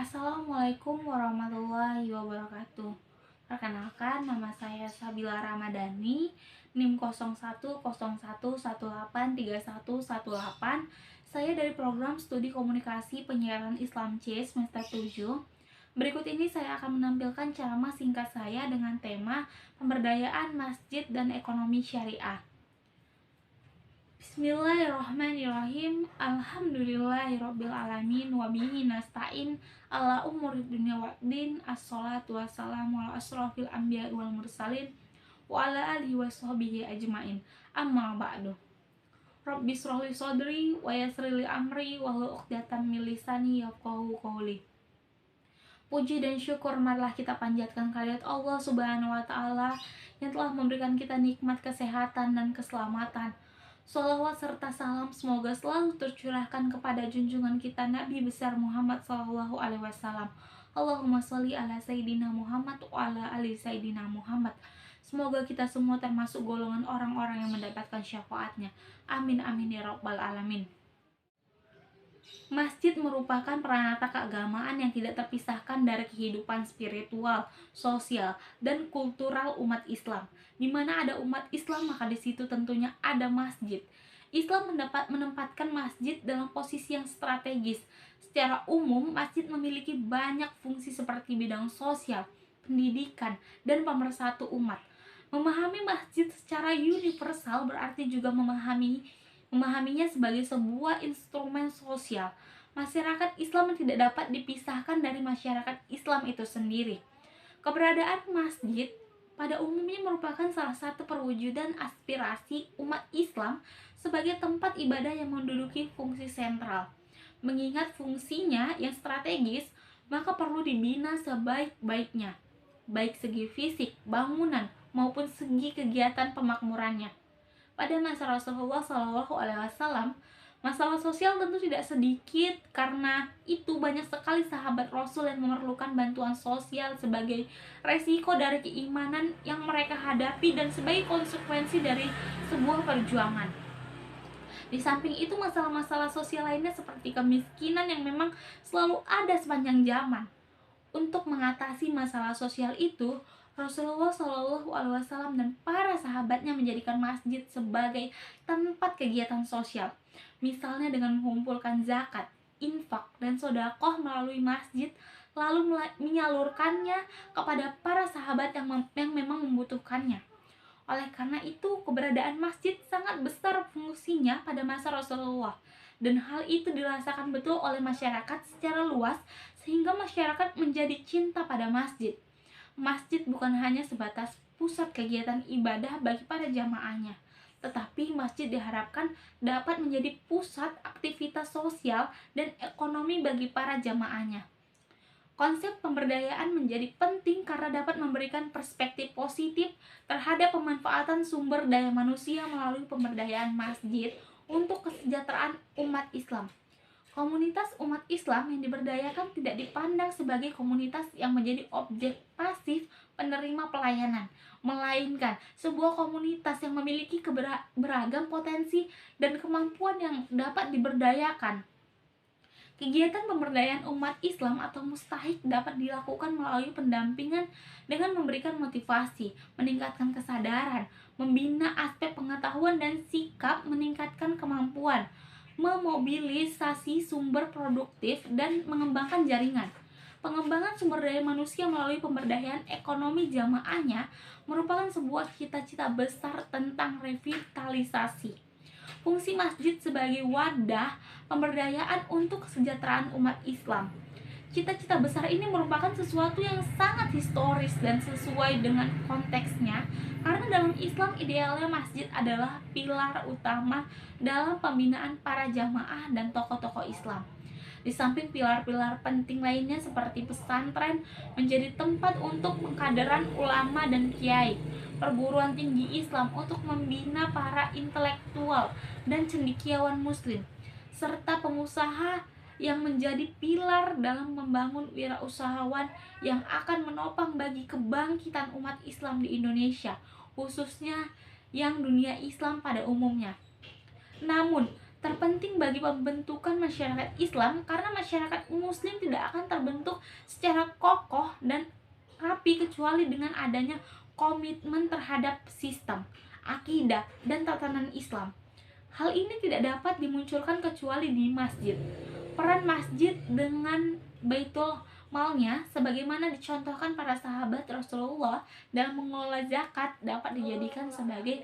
Assalamualaikum warahmatullahi wabarakatuh. Perkenalkan, nama saya Sabila Ramadhani, NIM 0101183118. Saya dari program studi komunikasi penyiaran Islam C semester 7. Berikut ini saya akan menampilkan ceramah singkat saya dengan tema pemberdayaan masjid dan ekonomi syariah. Bismillahirrahmanirrahim. Alhamdulillahirabbil alamin wa bihi nasta'in ala umurid dunya waddin. Assalatu wassalamu ala asrofil anbiya wal mursalin wa ala alihi wa sahbihi ajmain. Amma ba'du. Rabbi shrahli sadri wa yassir li amri wahlul 'uqdatam min lisani yafqahu qawli. Puji dan syukur marilah kita panjatkan kehadirat Allah Subhanahu wa taala yang telah memberikan kita nikmat kesehatan dan keselamatan. Sholawat serta salam semoga selalu tercurahkan kepada junjungan kita Nabi besar Muhammad SAW. Allahumma sholli ala Sayyidina Muhammad wa ala ali Sayyidina Muhammad. Semoga kita semua termasuk golongan orang-orang yang mendapatkan syafaatnya. Amin amin ya rabbal alamin. Masjid merupakan peranata keagamaan yang tidak terpisahkan dari kehidupan spiritual, sosial, dan kultural umat Islam. Di mana ada umat Islam, maka di situ tentunya ada masjid. Islam menempatkan masjid dalam posisi yang strategis. Secara umum, masjid memiliki banyak fungsi seperti bidang sosial, pendidikan, dan pemersatu umat. Memahami masjid secara universal berarti juga memahaminya sebagai sebuah instrumen sosial. Masyarakat Islam tidak dapat dipisahkan dari masyarakat Islam itu sendiri. Keberadaan masjid pada umumnya merupakan salah satu perwujudan aspirasi umat Islam sebagai tempat ibadah yang menduduki fungsi sentral. Mengingat fungsinya yang strategis, maka perlu dibina sebaik-baiknya, baik segi fisik, bangunan, maupun segi kegiatan pemakmurannya. Pada masa Rasulullah SAW, masalah sosial tentu tidak sedikit, karena itu banyak sekali sahabat Rasul yang memerlukan bantuan sosial sebagai resiko dari keimanan yang mereka hadapi dan sebagai konsekuensi dari sebuah perjuangan. Di samping itu, masalah-masalah sosial lainnya seperti kemiskinan yang memang selalu ada sepanjang zaman. Untuk mengatasi masalah sosial itu, Rasulullah SAW dan para sahabatnya menjadikan masjid sebagai tempat kegiatan sosial. Misalnya dengan mengumpulkan zakat, infak, dan sedekah melalui masjid, lalu menyalurkannya kepada para sahabat yang memang membutuhkannya. Oleh karena itu, keberadaan masjid sangat besar fungsinya pada masa Rasulullah, dan hal itu dirasakan betul oleh masyarakat secara luas, sehingga masyarakat menjadi cinta pada masjid. Masjid bukan hanya sebatas pusat kegiatan ibadah bagi para jamaahnya, tetapi masjid diharapkan dapat menjadi pusat aktivitas sosial dan ekonomi bagi para jamaahnya. Konsep pemberdayaan menjadi penting karena dapat memberikan perspektif positif terhadap pemanfaatan sumber daya manusia melalui pemberdayaan masjid untuk kesejahteraan umat Islam. Komunitas umat Islam yang diberdayakan tidak dipandang sebagai komunitas yang menjadi objek pasif penerima pelayanan, melainkan sebuah komunitas yang memiliki beragam potensi dan kemampuan yang dapat diberdayakan. Kegiatan pemberdayaan umat Islam atau mustahik dapat dilakukan melalui pendampingan dengan memberikan motivasi, meningkatkan kesadaran, membina aspek pengetahuan dan sikap, meningkatkan kemampuan, memobilisasi sumber produktif, dan mengembangkan jaringan. Pengembangan sumber daya manusia melalui pemberdayaan ekonomi jamaahnya merupakan sebuah cita-cita besar tentang revitalisasi. Fungsi masjid sebagai wadah pemberdayaan untuk kesejahteraan umat Islam. Cita-cita besar ini merupakan sesuatu yang sangat historis dan sesuai dengan konteksnya, karena dalam Islam idealnya masjid adalah pilar utama dalam pembinaan para jamaah dan tokoh-tokoh Islam. Di samping pilar-pilar penting lainnya seperti pesantren menjadi tempat untuk pengkaderan ulama dan kiai, perguruan tinggi Islam untuk membina para intelektual dan cendekiawan muslim, serta pengusaha yang menjadi pilar dalam membangun wirausahawan yang akan menopang bagi kebangkitan umat Islam di Indonesia, khususnya yang dunia Islam pada umumnya. Namun, terpenting bagi pembentukan masyarakat Islam, karena masyarakat Muslim tidak akan terbentuk secara kokoh dan rapi kecuali dengan adanya komitmen terhadap sistem, akidah, dan tatanan Islam. Hal ini tidak dapat dimunculkan kecuali di masjid. Peran masjid dengan Baitul Malnya, sebagaimana dicontohkan para sahabat Rasulullah dalam mengelola zakat, dapat dijadikan sebagai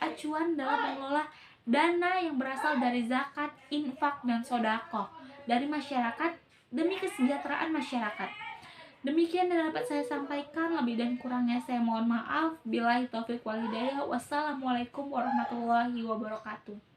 acuan dalam mengelola dana yang berasal dari zakat, infak, dan sodako dari masyarakat demi kesejahteraan masyarakat. Demikian yang dapat saya sampaikan, lebih dan kurangnya saya mohon maaf. Billahi taufiq wal hidayah. Wassalamualaikum warahmatullahi wabarakatuh.